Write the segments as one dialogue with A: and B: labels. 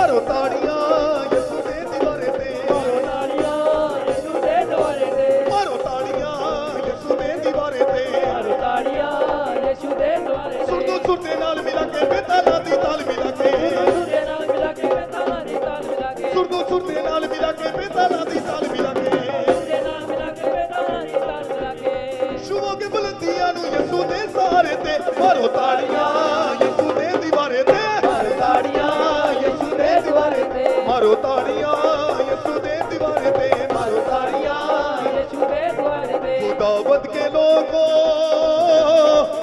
A: मारो ताड़ियां यीशु दे दीवारे ते,
B: मारो ताड़ियां यीशु दे द्वारे ते,
A: मारो ताड़ियां यीशु दे दीवारे ते,
B: मारो ताड़ियां यीशु दे द्वारे ते।
A: सुर दो सुर दे नाल मिला के बेताला दी ताल मिला के,
B: सुर दे नाल मिला के बेताला दी ताल मिला के,
A: सुर दो सुर दे नाल मिला के बेताला दी ताल मिला के,
B: सुर दे नाल मिला के बेताला दी ताल मिला के।
A: शुभों के बुलंदियां नु यीशु दे सहारे ते, मारो ताड़ियां यीशु दे दीवारे ते,
B: मारो ताड़ियां यीशु दे द्वारे ते,
A: मारो ताड़ियां यीशु दे दीवारे ते, मारो ताड़ियां
B: यीशु दे द्वारे ते।
A: खुदावंद के लोगों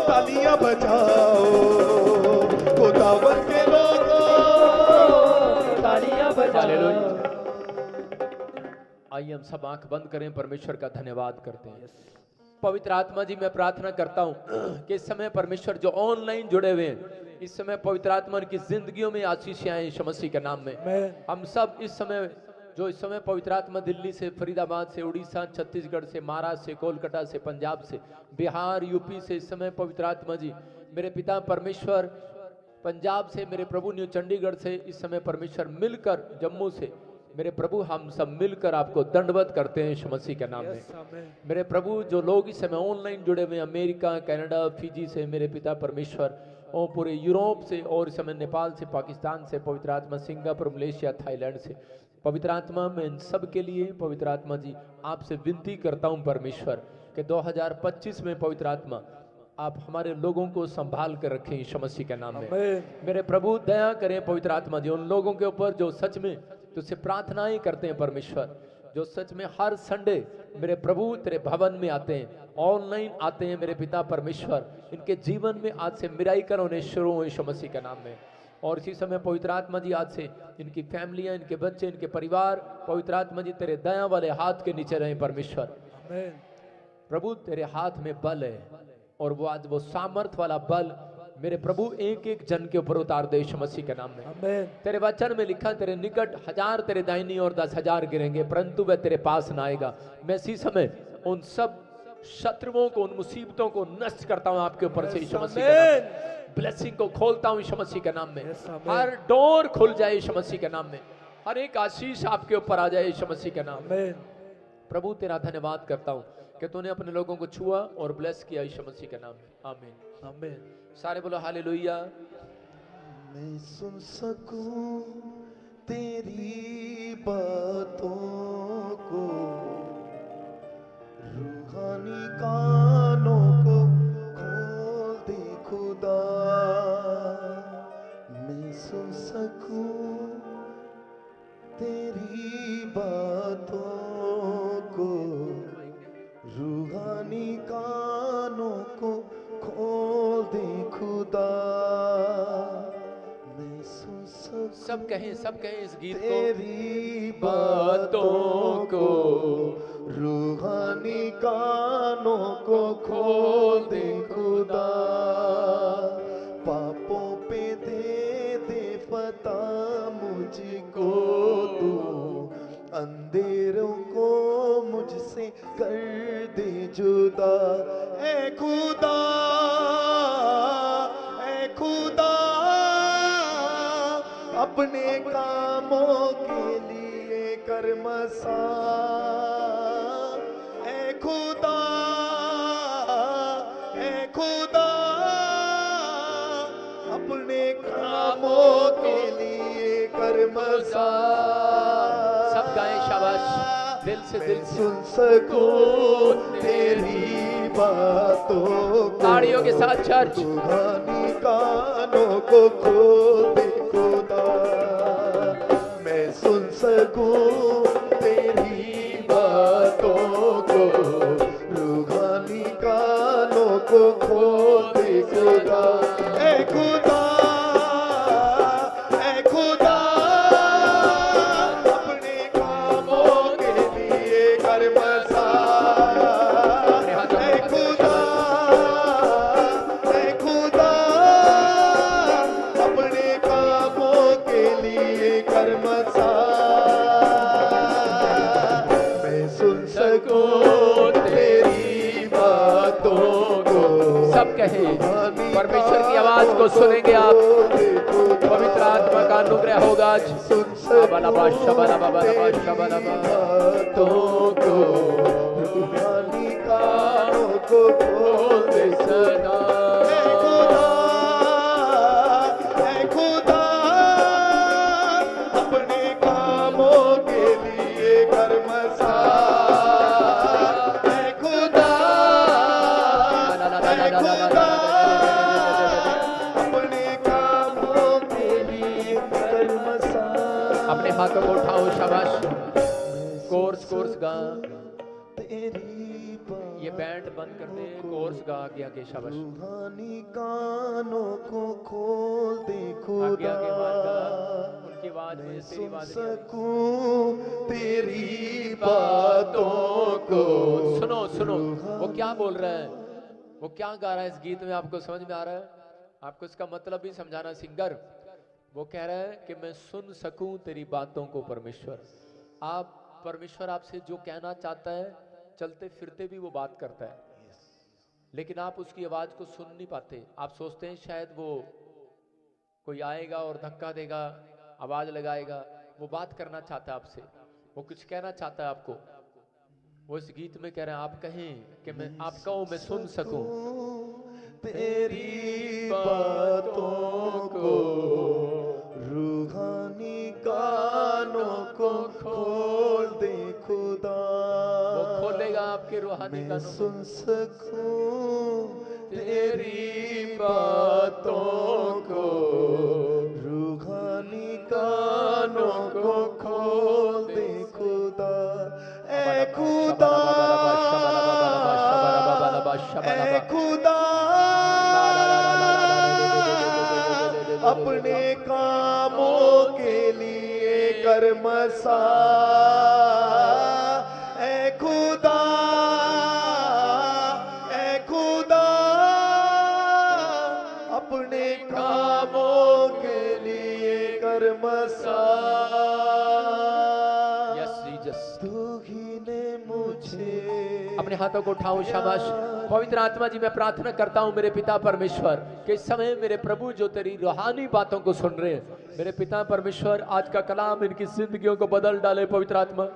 A: तालियां बजाओ, खुदावंद के लोगों
B: तालियां बजाओ।
C: आइए हम सब आंख बंद करें, परमेश्वर का धन्यवाद करते हैं। पवित्र आत्मा जी, मैं प्रार्थना करता हूं कि इस समय परमेश्वर जो ऑनलाइन जुड़े हुए हैं, इस समय पवित्र आत्मा की जिंदगियों में आशीष आए यीशु मसीह के नाम में। हम सब इस समय जो इस समय पवित्र आत्मा दिल्ली से, फरीदाबाद से, उड़ीसा, छत्तीसगढ़ से, महाराष्ट्र से, कोलकाता से, पंजाब से, बिहार, यूपी से, इस समय पवित्र आत्मा जी मेरे पिता परमेश्वर, पंजाब से मेरे प्रभु, न्यू चंडीगढ़ से इस समय परमेश्वर मिलकर, जम्मू से मेरे प्रभु, हम सब मिलकर आपको दंडवत करते हैं यीशु मसीह के नाम में। मेरे प्रभु, जो लोग इस समय ऑनलाइन जुड़े हुए हैं, अमेरिका, कनाडा, फिजी से मेरे पिता परमेश्वर, और पूरे यूरोप से, और इस समय नेपाल से, पाकिस्तान से, पवित्र आत्मा सिंगापुर, मलेशिया, थाईलैंड से, पवित्र आत्मा मैं इन सब के लिए पवित्र आत्मा जी आपसे विनती करता हूं परमेश्वर कि 2025 में पवित्र आत्मा आप हमारे लोगों को संभाल कर रखें यीशु मसीह के नाम में। मेरे प्रभु दया करें पवित्र आत्मा जी उन लोगों के ऊपर जो सच में तुझसे प्रार्थनाएं करते हैं परमेश्वर, जो सच में हर संडे मेरे प्रभु तेरे भवन में आते हैं, ऑनलाइन आते हैं मेरे पिता परमेश्वर, इनके जीवन में आज से मिराइकल होने शुरू हो यीशु मसीह के नाम में। और इसी समय पवित्र आत्मा जी आज से इनकी फैमिलियां, इनके बच्चे, इनके परिवार पवित्र आत्मा जी तेरे दया वाले हाथ के नीचे रहे परमेश्वर। प्रभु तेरे हाथ में बल है, और वो आज वो सामर्थ वाला बल मेरे प्रभु एक एक जन के ऊपर उतार दे यीशु मसीह के नाम में। तेरे वचन में लिखा, तेरे निकट 1000 तेरे दाहिनी और 10,000 गिरेंगे, परंतु वह तेरे पास ना आएगा। मैं इसी समय उन सब शत्रुओं को, उन मुसीबतों को नष्ट करता हूं आपके ऊपर से यीशु मसीह के नाम में। ब्लेसिंग को खोलता हूं यीशु मसीह के नाम में। हर डोर खुल जाए यीशु मसीह के नाम में, हर एक आशीष आपके ऊपर आ जाए यीशु मसीह के नाम में। प्रभु तेरा धन्यवाद करता हूं कि तूने अपने लोगों को छुआ और ब्लेस किया यीशु मसीह के नाम में। आमीन आमीन। सारे बोलो हालेलुया।
A: मैं सुन सकूं तेरी बातों को, रूहानी कानों को खोल दे खुदा। मैं सुन सकूं तेरी बातों को, रूहानी कानों को खोल दे खुदा। मैं सुन सकूं
C: सब कहें इस गीत को,
A: तेरी बातों को, रूहानी कानों को खोल दे खुदा। पापों पे दे दे पता मुझको तू, अंधेरों को मुझसे कर दे जुदा। ऐ खुदा, ऐ खुदा, अपने कामों के लिए कर मसा। ऐ खुदा, ऐ खुदा, अपने कामों के लिए कर मसा।
C: सब गाएं शाबाश, दिल से दिल से।
A: सुन सकूं तेरी बातों को,
C: ताड़ियों के साथ चर्च।
A: रूहानी कानों को खोल दे खुदा। मैं सुन सकूं तेरी बातों को, रूहानी कानों को खोल दे खुदा। ऐ खुदा, ऐ खुदा, अपने कामों के लिए कर मसा। ऐ खुदा, ऐ खुदा, अपने कामों के लिए कर मसा। मैं सुन सकूं तेरी बातों को,
C: सब कहें
A: रूहानी
C: परमेश्वर की आवाज को सुनेंगे आप। पवित्र आत्मा का अनुग्रह होगा आज। शबलबा शबलबा बलबा शबलबा तो को रूहानी कानों को खोल दे सदा।
A: ऐ खुदा अपने कामों के लिए कर मसाज। ऐ खुदा अपने कामों के लिए कर मसाज।
C: अपने हाथों को उठाओ, शाबाश। कोर्स गा। ये बैंड बंद कर दे, कोर्स गा आगे आगे, शाबाश।
A: रूहानी कानों को खोल दे
C: आगे
A: खुदा,
C: आगे आवाज गा। उनकी आवाज में तेरी आवाज नहीं आ रही।
A: सकूं तेरी बातों को।
C: सुनो सुनो, वो क्या बोल रहा है, वो क्या गा रहा है इस गीत में, आपको समझ में आ रहा है? आपको इसका मतलब भी समझाना सिंगर। वो कह रहा है कि मैं सुन सकूं तेरी बातों को परमेश्वर। आप परमेश्वर आपसे जो कहना चाहता है, चलते फिरते भी वो बात करता है, लेकिन आप उसकी आवाज को सुन नहीं पाते। आप सोचते हैं शायद वो कोई आएगा और धक्का देगा, आवाज लगाएगा। वो बात करना चाहता है आपसे, वो कुछ कहना चाहता है आपको। वो इस गीत में कह रहे हैं, आप कहें कि मैं, आप कहो मैं सुन सकूं
A: तेरी बातों को, रूहानी कानों को खोल दे खुदा।
C: वो खोलेगा आपके रूहानी
A: मैं
C: कानों को।
A: सुन सकूं तेरी बातों को, रूहानी कानों को खोल दे खुदा। ऐ खुदा, ऐ खुदा अपने कामों के लिए कर मसाज। ऐ खुदा, ऐ खुदा अपने कामों के लिए कर मसाज।
C: Yes Jesus.
A: तू ही ने मुझे
C: अपने हाथों को उठाओ, शाबाश। पवित्र आत्मा जी, मैं प्रार्थना करता हूं मेरे पिता परमेश्वर कि इस समय मेरे प्रभु जो तेरी रूहानी बातों को सुन रहे हैं, मेरे पिता परमेश्वर आज का कलाम इनकी जिंदगियों को बदल डाले। पवित्र आत्मा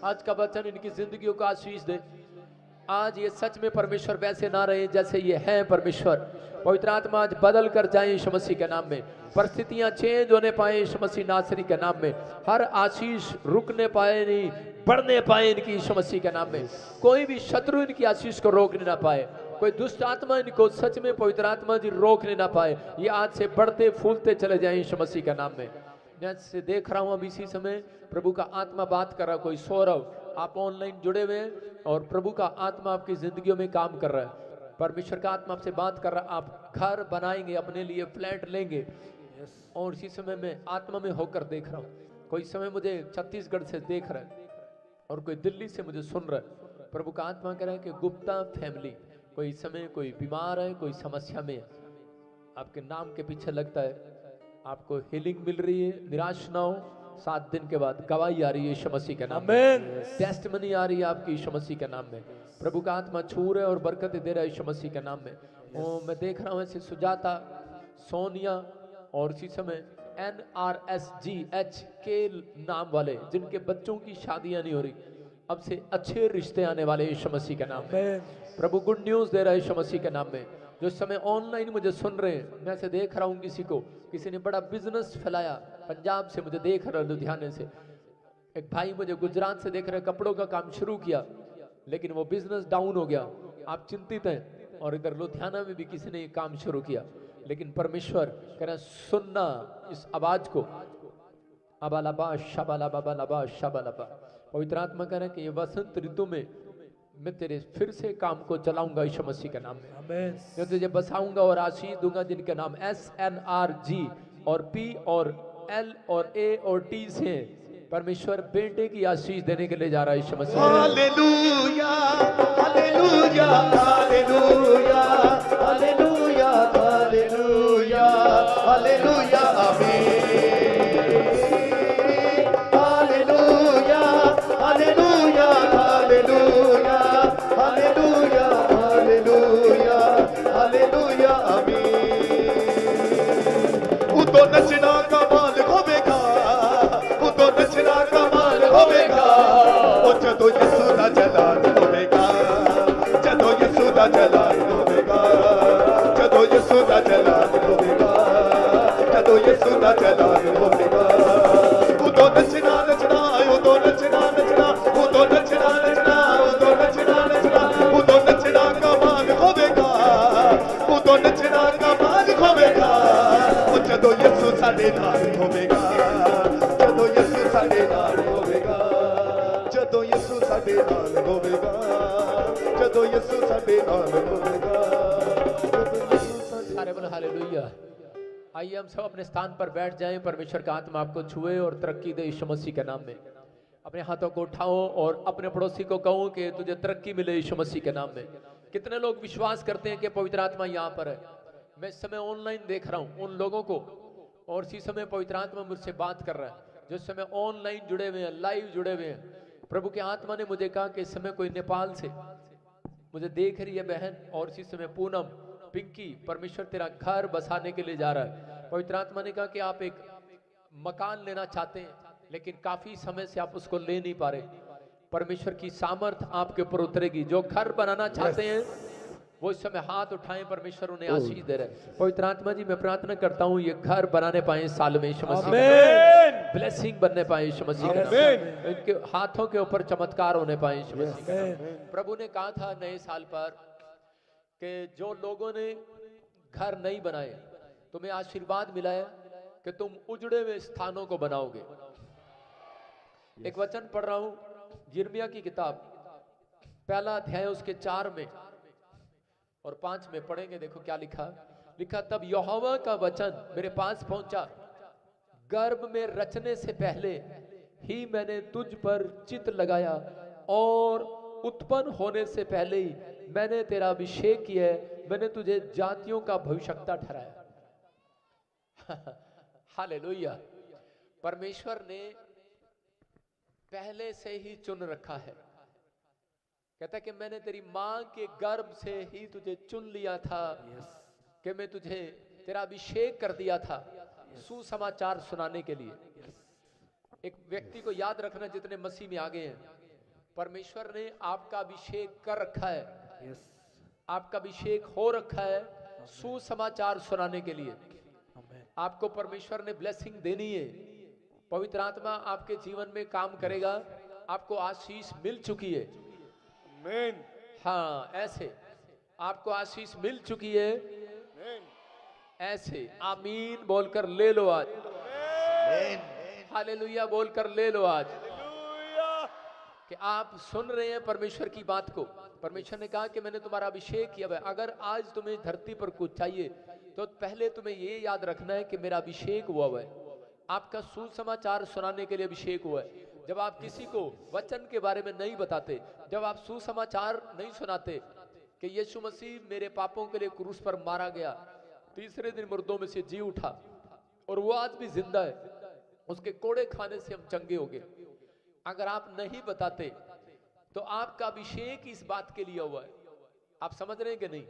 C: आज का वचन इनकी जिंदगियों को आशीष दे। आज ये सच में परमेश्वर वैसे ना रहे जैसे ये हैं परमेश्वर। पवित्र आत्मा आज बदल कर जाए यीशु मसीह के नाम में। परिस्थितियां चेंज होने पाए यीशु मसीह नासरी के नाम में। हर आशीष रुकने पाए नहीं, बढ़ने पाए इनकी यीशु मसीह के नाम में। कोई भी शत्रु इनकी आशीष को रोकने ना पाए, कोई दुष्ट आत्मा इनको सच में पवित्र आत्मा जी रोकने ना पाए। ये आज से बढ़ते फूलते चले जाए यीशु मसीह के नाम में। मैं से देख रहा हूं अभी इसी समय प्रभु का आत्मा बात कर रहा है। कोई सौरभ, आप ऑनलाइन जुड़े हुए हैं और प्रभु का आत्मा आपकी जिंदगियों में काम कर रहा है। परमेश्वर का आत्मा आपसे बात कर रहा है। आप घर बनाएंगे, अपने लिए फ्लैट लेंगे। और इसी समय मैं आत्मा में होकर देख रहा हूँ। कोई समय मुझे छत्तीसगढ़ से देख रहा है और कोई दिल्ली से मुझे सुन रहा है। प्रभु का आत्मा कह रहा है कि गुप्ता फैमिली, कोई समय कोई बीमार है, कोई समस्या में है, आपके नाम के पीछे लगता है, आपको हीलिंग मिल रही है। निराश ना हो, 7 दिन के बाद गवाही आ रही है यीशु मसीह के नाम में। टेस्टमनी आ रही है आपकी यीशु मसीह के नाम में। प्रभु का आत्मा छू रहा है और बरकत दे रहा है यीशु मसीह के नाम में। ओ मैं देख रहा हूँ ऐसे सुजाता, सोनिया और इसी समय NRSGH के नाम वाले जिनके बच्चों की शादियां नहीं हो रही, अब से अच्छे रिश्ते आने वाले यीशु मसीह के नाम में। प्रभु गुड न्यूज दे रहा है यीशु मसीह के नाम में। जो समय ऑनलाइन मुझे सुन रहे हैं, मैं से देख रहा हूँ किसी को, किसी ने बड़ा बिजनेस फैलाया पंजाब से, मुझे देख रहा है लुधियाने से। एक भाई मुझे गुजरात से देख रहे, कपड़ों का काम शुरू किया लेकिन वो बिजनेस डाउन हो गया, आप चिंतित हैं। और इधर लुधियाना में भी किसी ने काम शुरू किया, लेकिन परमेश्वर कह रहा है सुनना इस आवाज को। अबालाबा शबालाबा बालाबा शबालाबा। पवित्र आत्मा कह रहा है कि ये वसंत ऋतु में मैं तेरे फिर से काम को चलाऊंगा यीशु मसीह के नाम में। मैं तुझे बसाऊंगा और आशीष दूंगा जिनके नाम SNRG और P और L और A और T से परमेश्वर बेटे की आशीष देने के लिए जा रहा है यीशु मसीह।
A: हालेलुया हालेलुया हालेलुया हालेलुया हालेलुया हालेलुया आमीन। हालेलुया हालेलुया हालेलुया हालेलुया हालेलुया हालेलुया आमीन। ਸਾਡੇ ਨਾਲ ਹੋਵੇਗਾ ਜਦੋਂ ਯਿਸੂ ਸਾਡੇ ਨਾਲ ਹੋਵੇਗਾ ਜਦੋਂ ਯਿਸੂ ਸਾਡੇ
C: सारे बोल हालेलुया। आइए हम सब अपने स्थान पर बैठ जाएं, परमेश्वर का आत्मा आपको छुए और तरक्की दे यीशु मसीह के नाम में। अपने हाथों को उठाओ और अपने पड़ोसी को कहो कि तुझे तरक्की मिले यीशु मसीह के नाम में। कितने लोग विश्वास करते हैं कि पवित्र आत्मा यहाँ पर है? मैं इस समय ऑनलाइन देख रहा हूँ उन लोगों को, और इसी समय पवित्र आत्मा मुझसे बात कर रहा है जो इस समय ऑनलाइन जुड़े हुए हैं, लाइव जुड़े हुए हैं। प्रभु के आत्मा ने मुझे कहा कि इस समय कोई नेपाल से मुझे देख रही है बहन, और इसी समय पूनम, पिंकी, परमेश्वर तेरा घर बसाने के लिए जा रहा है। पवित्र आत्मा ने कहा कि आप एक मकान लेना चाहते हैं लेकिन काफी समय से आप उसको ले नहीं पा रहे। परमेश्वर की सामर्थ आपके ऊपर उतरेगी। जो घर बनाना चाहते हैं वो इस समय हाथ उठाएं, परमेश्वर उन्हें आशीष दे रहे हैं। पवित्र आत्मा जी मैं प्रार्थना करता हूँ ये घर बनाने पाए इस साल में यीशु मसीह
D: आमीन।
C: ब्लेसिंग बनने पाए यीशु मसीह के नाम में। इनके हाथों के ऊपर चमत्कार होने पाए यीशु मसीह के नाम में। प्रभु ने कहा था नए साल पर कि जो लोगों ने घर नहीं बनाए तुम्हें आशीर्वाद मिला है कि तुम उजड़े हुए स्थानों को बनाओगे। एक वचन पढ़ रहा हूं यिर्मयाह की किताब, पहला अध्याय उसके 4 में और 5 में पढ़ेंगे। देखो क्या लिखा, तब यहोवा का वचन मेरे पास पहुंचा, गर्भ में रचने से पहले ही मैंने तुझ पर चित्त लगाया और उत्पन्न होने से पहले ही मैंने तेरा अभिषेक किया है, मैंने तुझे जातियों का भविष्यवक्ता ठहराया। हालेलुया। परमेश्वर ने पहले से ही चुन रखा है। कहता है कि मैंने तेरी मां के गर्भ से ही तुझे चुन लिया था, कि मैं तुझे तेरा अभिषेक कर दिया था सुसमाचार सुनाने के लिए। एक व्यक्ति को याद रखना जितने मसीह में आ गए हैं, परमेश्वर ने आपका अभिषेक कर रखा है, आपका अभिषेक हो रखा है सुसमाचार सुनाने के लिए। आपको परमेश्वर ने ब्लेसिंग देनी है, पवित्र आत्मा आपके जीवन में काम करेगा, आपको आशीष मिल चुकी है।
D: आमीन।
C: हाँ, ऐसे आपको आशीष मिल चुकी है, ऐसे आमीन बोलकर ले लो आज, हालेलुया बोलकर ले लो आज, कि आप सुन रहे हैं परमेश्वर की बात को। परमेश्वर ने कहा कि मैंने तुम्हारा अभिषेक किया है। अगर आज तुम्हें धरती पर कुछ चाहिए तो पहले तुम्हें ये याद रखना है कि मेरा अभिषेक हुआ है, आपका सुसमाचार सुनाने के लिए अभिषेक हुआ है। जब आप किसी को वचन के बारे में नहीं बताते, जब आप सुसमाचार नहीं सुनाते कि यीशु मसीह मेरे पापों के लिए क्रूस पर मारा गया, तीसरे दिन मुर्दों में से जी उठा और वो आज भी जिंदा है, उसके कोड़े खाने से हम चंगे हो गए, अगर आप नहीं बताते तो आपका अभिषेक इस बात के लिए हुआ है। आप समझ रहे हैं कि नहीं?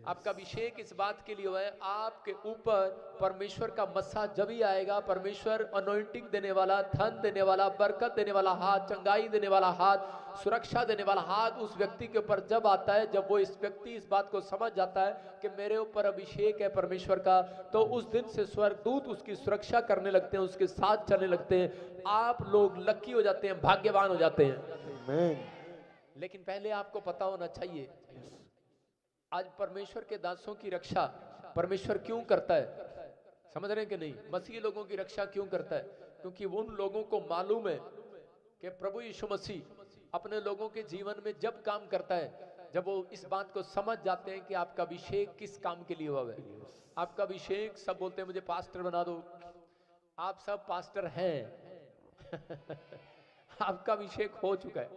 C: आपका अभिषेक इस बात के लिए हुआ है, आपके ऊपर परमेश्वर का मस्सा जब ही आएगा, परमेश्वर अनॉइंटिंग देने वाला, धन देने वाला, बरकत देने वाला हाथ, चंगाई देने वाला हाथ, सुरक्षा देने वाला हाथ उस व्यक्ति के ऊपर जब आता है, जब वो इस व्यक्ति इस बात को समझ जाता है कि मेरे ऊपर अभिषेक है परमेश्वर का, तो उस दिन से स्वर्गदूत उसकी सुरक्षा करने लगते हैं, उसके साथ चलने लगते हैं। आप लोग लकी हो जाते हैं, भाग्यवान हो जाते हैं। लेकिन पहले आपको पता होना चाहिए आज परमेश्वर के दासों की रक्षा परमेश्वर क्यों करता है। समझ रहे हैं कि नहीं? मसीही लोगों की रक्षा क्यों करता है? क्योंकि उन लोगों को मालूम है कि प्रभु यीशु मसीह अपने लोगों के जीवन में जब काम करता है, जब वो इस बात को समझ जाते हैं कि आपका अभिषेक किस काम के लिए हुआ है। आपका अभिषेक, सब बोलते हैं मुझे पास्टर बना दो, आप सब पास्टर हैं। आपका अभिषेक हो चुका है,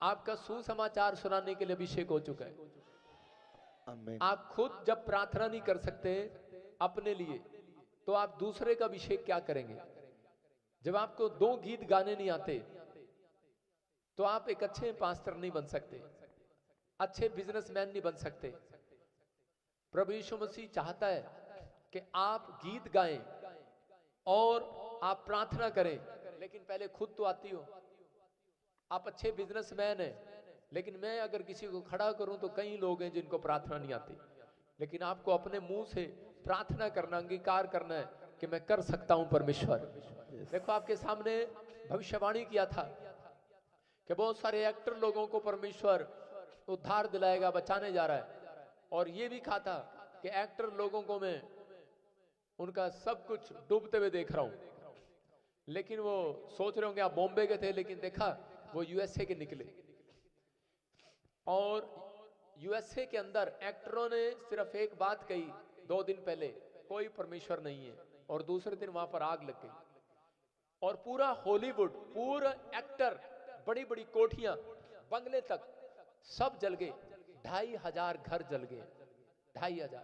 C: आपका सुसमाचार सुनाने के लिए अभिषेक हो चुका है। आप खुद जब प्रार्थना नहीं कर सकते अपने लिए, तो आप दूसरे का अभिषेक क्या करेंगे? जब आपको 2 गीत गाने नहीं आते तो आप एक अच्छे पास्टर नहीं बन सकते, अच्छे बिजनेसमैन नहीं बन सकते। प्रभु यीशु मसीह चाहता है कि आप गीत गाएं और आप प्रार्थना करें, लेकिन पहले खुद तो आती हो। आप अच्छे बिजनेसमैन हैं, लेकिन मैं अगर किसी को खड़ा करूं तो कई लोग हैं जिनको प्रार्थना नहीं आती, लेकिन आपको अपने मुंह से प्रार्थना करना, अंगीकार करना है कि मैं कर सकता हूं परमेश्वर। देखो आपके सामने भविष्यवाणी किया था कि बहुत सारे एक्टर लोगों को परमेश्वर उद्धार दिलाएगा, बचाने जा रहा है, और ये भी कहा था कि एक्टर लोगों को मैं उनका सब कुछ डूबते हुए देख रहा हूं। लेकिन वो सोच रहे होंगे आप बॉम्बे के थे, लेकिन देखा वो यूएसए के निकले, और यूएसए के अंदर एक्टरों ने सिर्फ एक बात कही 2 दिन पहले, कोई परमेश्वर नहीं है, और दूसरे दिन वहां पर आग लग गई और पूरा हॉलीवुड, पूरा एक्टर, बड़ी बड़ी कोठियां, बंगले तक सब जल गए। 2500 घर जल गए, 2500।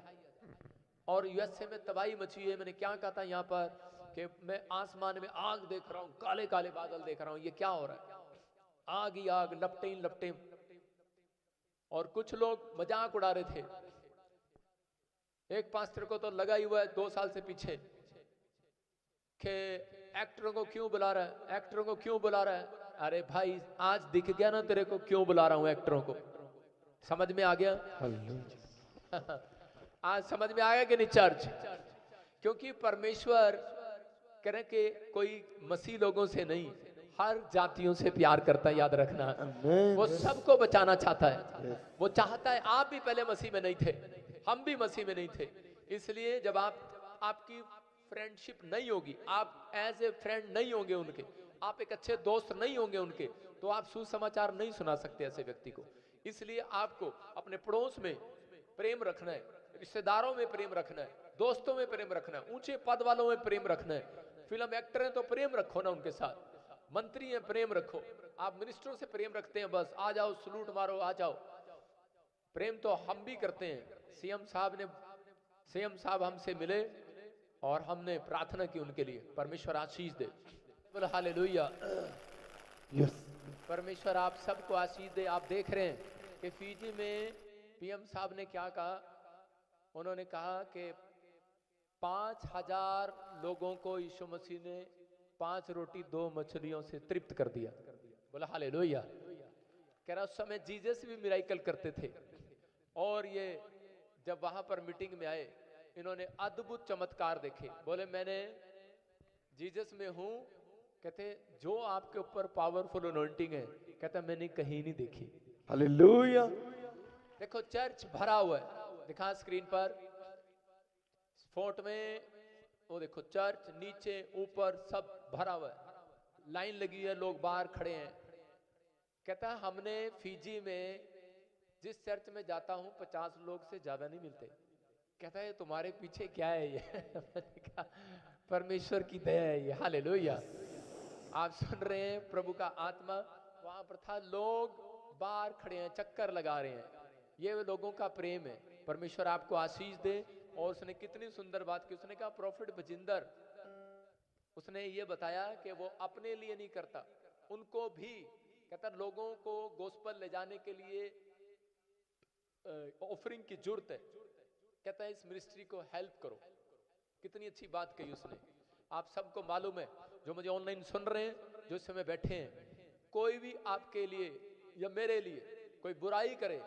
C: और यूएसए में तबाही मची है। मैंने क्या कहा था यहाँ पर कि मैं आसमान में आग देख रहा हूं, काले काले बादल देख रहा हूं, ये क्या हो रहा है? आग ही आग, लपटे ही लपटे। और कुछ लोग मजाक उड़ा रहे थे। एक पास्टर को तो लगा ही हुआ है 2 साल से पीछे कि एक्टरों को क्यों बुला रहा है, एक्टरों को क्यों बुला रहा है। अरे भाई, आज दिख गया ना तेरे को क्यों बुला रहा हूं एक्टरों को? समझ में आ गया? आज समझ में आया कि नहीं चर्च? क्योंकि परमेश्वर कह रहे कि कोई मसीह लोगों से नहीं, हर जातियों से प्यार करता है, याद रखना। वो सबको बचाना चाहता है। वो चाहता है, आप भी पहले मसीह में नहीं थे, हम भी मसीह में नहीं थे, इसलिए जब आपकी फ्रेंडशिप नहीं होगी, आप एज ए फ्रेंड नहीं होंगे उनके, आप एक अच्छे दोस्त नहीं होंगे उनके, तो आप सुसमाचार नहीं सुना सकते ऐसे व्यक्ति को। इसलिए आपको अपने पड़ोस में प्रेम रखना है, रिश्तेदारों में प्रेम रखना है, दोस्तों में प्रेम रखना है, ऊंचे पद वालों में प्रेम रखना है। फिल्म एक्टर हैं तो प्रेम रखो ना उनके साथ, मंत्री हैं प्रेम रखो, आप मिनिस्टरों से प्रेम रखते हैं, बस आ जाओ सलूट मारो आ जाओ। प्रेम तो हम भी करते हैं। सीएम साहब हमसे मिले और हमने प्रार्थना की उनके लिए, परमेश्वर आशीष दे। बोलो हालेलुया। परमेश्वर आप सबको आशीष दे। आप देख रहे हैं कि फीजी में पीएम साहब ने क्या कहा? उन्होंने कहा कि 5000 लोगों को यीशु मसीह ने 5 रोटी 2 मछलियों से तृप्त कर दिया। बोला हालेलुया। कह रहा उस समय जीसस भी मिराइकल करते थे, और ये जब वहां पर मीटिंग में आए, इन्होंने अद्भुत चमत्कार देखे। बोले मैंने जीसस में हूं, कहते जो आपके ऊपर पावरफुल अनॉइंटिंग है, कहता मैंने कहीं नहीं देखी।
A: हालेलुया।
C: देखो चर्च भरा हुआ है, दिखा स्क्रीन पर, फोर्ट में वो देखो, चर्च नीचे ऊपर सब भरा हुआ है, लाइन लगी है, लोग बाहर खड़े हैं। कहता हमने फीजी में जिस चर्च में जाता हूं 50 लोग से ज्यादा नहीं मिलते। कहता है तुम्हारे पीछे क्या है ये? मैंने कहा परमेश्वर की दया है ये। हालेलुया। आप सुन रहे हैं, प्रभु का आत्मा वहां पर था, लोग बाहर खड़े हैं, चक्कर लगा रहे हैं। ये लोगों का प्रेम है। परमेश्वर आपको आशीष दे। और उसने कितनी सुंदर बात की, उसने कहा प्रोफेट बजिंदर, उसने ये बताया कि वो अपने लिए नहीं करता, उनको भी कहता लोगों को गोस्पल ले जाने के लिए ऑफरिंग की जरूरत है। कहता है इस मिनिस्ट्री को हेल्प करो। कितनी अच्छी बात कही उसने। आप सबको मालूम है, जो मुझे ऑनलाइन सुन रहे हैं, जो इस समय बैठे हैं, कोई भी आपके लिए या मेरे लिए कोई बुराई करे,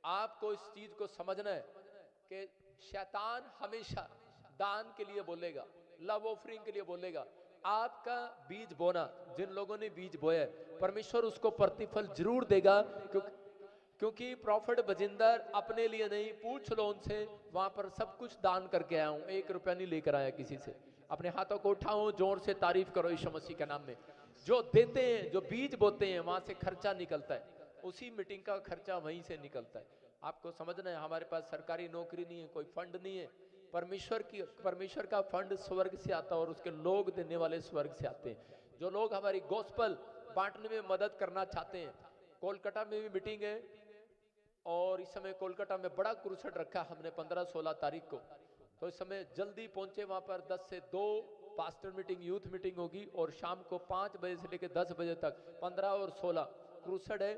C: आपको इस चीज को समझना है कि शैतान हमेशा दान के लिए बोलेगा, लव ऑफरिंग के लिए बोलेगा। आपका बीज बोना, जिन लोगों ने बीज बोया है, परमेश्वर उसको प्रतिफल जरूर देगा। क्योंकि प्रॉफिट बजिंदर अपने लिए नहीं, पूछ लो उनसे, वहां पर सब कुछ दान करके आया हूं, 1 रुपया नहीं लेकर आया किसी से। अपने हाथों को उठाओ, जोर से तारीफ करो यीशु मसीह के नाम में। जो देते हैं, जो बीज बोते हैं, वहां से खर्चा निकलता है, उसी मीटिंग का खर्चा वहीं से निकलता है। आपको समझना है, हमारे पास सरकारी नौकरी नहीं है, कोई फंड नहीं है। परमेश्वर का फंड स्वर्ग से आता है, और उसके लोग देने वाले स्वर्ग से आते हैं। जो लोग हमारी गॉस्पल बांटने में मदद करना चाहते हैं, कोलकाता में भी मीटिंग है, और इस समय कोलकाता में बड़ा क्रूसेड रखा हमने 15-16 तारीख को। तो इस समय जल्दी पहुंचे वहां पर। 10 से 2 पास्टर मीटिंग, यूथ मीटिंग होगी, और शाम को 5 बजे से लेकर 10 बजे तक 15 और 16 क्रूसेड है।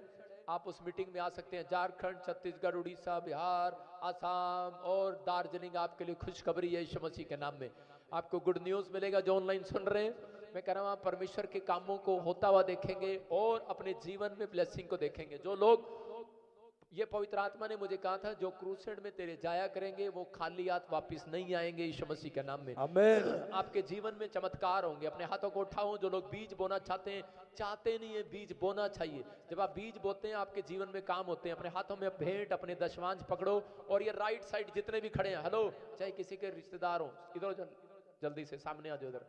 C: आप उस मीटिंग में आ सकते हैं। झारखंड, छत्तीसगढ़, उड़ीसा, बिहार, आसाम और दार्जिलिंग आपके लिए खुशखबरी है यीशु मसीह के नाम में। आपको गुड न्यूज मिलेगा। जो ऑनलाइन सुन रहे हैं, मैं कह रहा हूं आप परमेश्वर के कामों को होता हुआ देखेंगे और अपने जीवन में ब्लेसिंग को देखेंगे। जो लोग, ये पवित्र आत्मा ने मुझे कहा था, जो क्रूसेड में तेरे जाया करेंगे वो खाली हाथ वापस नहीं आएंगे यीशु मसीह के नाम में।
A: आमीन।
C: आपके जीवन में चमत्कार होंगे। अपने हाथों को उठाओ। जो लोग बीज बोना चाहते हैं, चाहते नहीं है, बीज बोना चाहिए। जब आप बीज बोते हैं, आपके जीवन में काम होते हैं। अपने हाथों में भेंट, अपने दशमांश पकड़ो, और ये राइट साइड जितने भी खड़े हैं, हेलो, चाहे किसी के रिश्तेदार हो, इधर जल्दी से सामने आ जाओ इधर।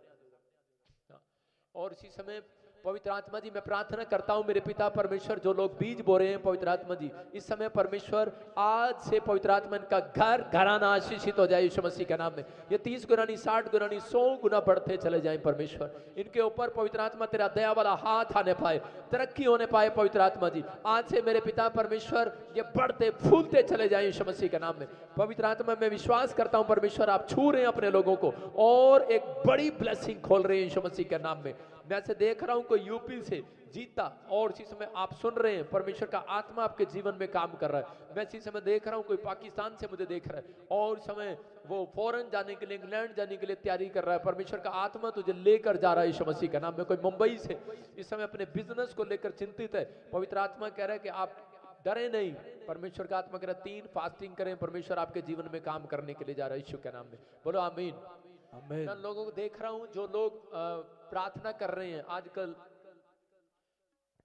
C: और इसी समय पवित्र आत्मा जी मैं प्रार्थना करता हूं मेरे पिता परमेश्वर, जो लोग बीज बो रहे हैं पवित्र आत्मा जी, इस समय परमेश्वर आज से पवित्र आत्मा इनका घर घराना आशीषित हो जाए यीशु मसीह के नाम में। ये 30 गुना नहीं, 60 गुना नहीं, 100 गुना बढ़ते चले जाएं परमेश्वर। इनके ऊपर पवित्र आत्मा तेरा दया वाला हाथ आने पाए, तरक्की होने पाए पवित्र आत्मा जी। आज से मेरे पिता परमेश्वर ये बढ़ते फूलते चले जाएं यीशु मसीह के नाम में। पवित्र आत्मा मैं विश्वास करता हूं परमेश्वर आप छू रहे हैं अपने लोगों को और एक बड़ी ब्लेसिंग खोल रहे हैं यीशु मसीह के नाम में। मैं ऐसे देख रहा हूं कोई यूपी से जीता और इसी समय आप सुन रहे हैं परमेश्वर का आत्मा आपके जीवन में काम कर रहा है। मैं इसी समय देख रहा हूं कोई पाकिस्तान से मुझे देख रहा है और इस समय वो फॉरेन जाने के लिए, इंग्लैंड जाने के लिए तैयारी कर रहा है। परमेश्वर का आत्मा तुझे लेकर जा रहा है यीशु मसीह का नाम में। कोई मुंबई से इस समय अपने बिजनेस को लेकर चिंतित है, पवित्र आत्मा कह रहा है कि आप डरे नहीं। परमेश्वर का आत्मा कह रहा है 3 फास्टिंग करें, परमेश्वर आपके जीवन में काम करने के लिए जा रहा है यीशु के नाम में। बोलो आमीन। मैं लोगों को देख रहा हूं जो लोग प्रार्थना कर रहे हैं आजकल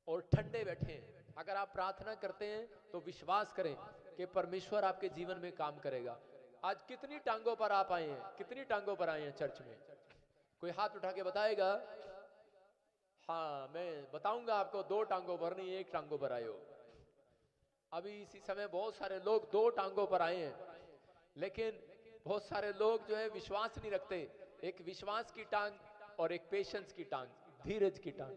C: और ठंडे बैठे हैं। अगर आप प्रार्थना करते हैं तो विश्वास करें कि परमेश्वर आपके जीवन में काम करेगा। आज कितनी टांगों पर आप आए हैं, कितनी टांगों पर आए हैं चर्च में? कोई हाथ उठा के बताएगा? हाँ मैं बताऊंगा आपको, 2 टांगों पर नहीं 1 टांगों पर आए हो। अभी इसी समय बहुत सारे लोग 2 टांगों पर आए हैं, लेकिन बहुत सारे लोग जो है विश्वास नहीं रखते। एक विश्वास की टांग और एक पेशेंस की टांग, धीरज की टांग।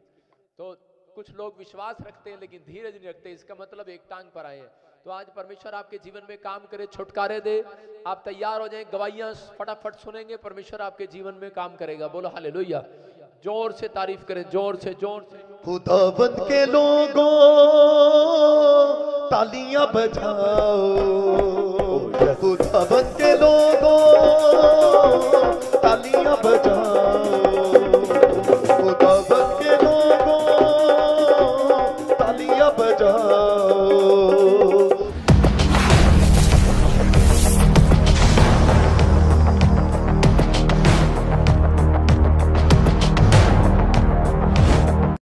C: तो कुछ लोग विश्वास रखते हैं लेकिन धीरज नहीं रखते, इसका मतलब एक टांग पर आए हैं। तो आज परमेश्वर आपके जीवन में काम करे, छुटकारे दे। आप तैयार हो जाएं, गवाहियां फटाफट सुनेंगे, परमेश्वर आपके जीवन में काम करेगा। बोलो हालेलुया। जोर से तारीफ करें, जोर से जोर से।
A: खुदावंद के लोगों तालियां बजाओ, खुदावंद के लोगों तालियां बजाओ।